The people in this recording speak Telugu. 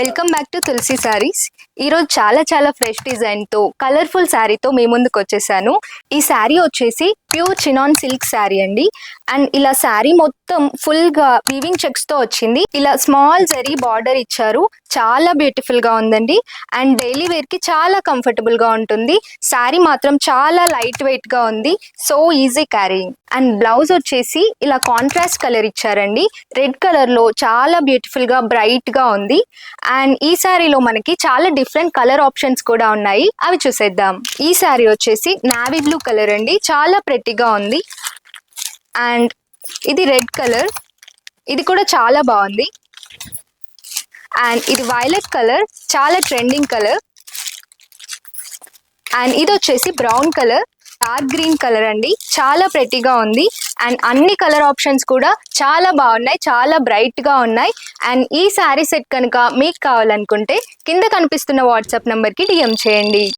వెల్కమ్ బ్యాక్ టు తులసి సారీస్. ఈరోజు చాలా ఫ్రెష్ డిజైన్తో కలర్ఫుల్ శారీతో మీ ముందుకు వచ్చేసాను. ఈ శారీ వచ్చేసి ప్యూర్ చినాన్ సిల్క్ శారీ అండి. అండ్ ఇలా శారీ మొత్తం ఫుల్గా వీవింగ్ చెక్స్తో వచ్చింది. ఇలా స్మాల్ జరీ బార్డర్ ఇచ్చారు. చాలా బ్యూటిఫుల్గా ఉందండి. అండ్ డైలీ వేర్కి చాలా కంఫర్టబుల్గా ఉంటుంది. శారీ మాత్రం చాలా లైట్ వెయిట్గా ఉంది. So easy carrying. And blouse వచ్చేసి ఇలా కాంట్రాస్ట్ కలర్ ఇచ్చారండి. రెడ్ కలర్లో చాలా బ్యూటిఫుల్గా బ్రైట్గా ఉంది. అండ్ ఈ శారీలో మనకి చాలా డిఫరెంట్ కలర్ ఆప్షన్స్ కూడా ఉన్నాయి, అవి చూసేద్దాం. ఈ శారీ వచ్చేసి నావీ బ్లూ కలర్ అండి, చాలా ప్రెట్టిగా ఉంది. అండ్ ఇది రెడ్ కలర్, ఇది కూడా చాలా బాగుంది. అండ్ ఇది వైలెట్ కలర్, చాలా ట్రెండింగ్ కలర్. అండ్ ఇది వచ్చేసి brown colour, dark green colour అండి, చాలా ప్రెట్టిగా ఉంది. అండ్ అన్ని కలర్ ఆప్షన్స్ కూడా చాలా బాగున్నాయి, చాలా బ్రైట్ గా ఉన్నాయి. అండ్ ఈ శారీ సెట్ కనుక మీకు కావాలనుకుంటే కింద కనిపిస్తున్న వాట్సాప్ నంబర్కి డిఎం చేయండి.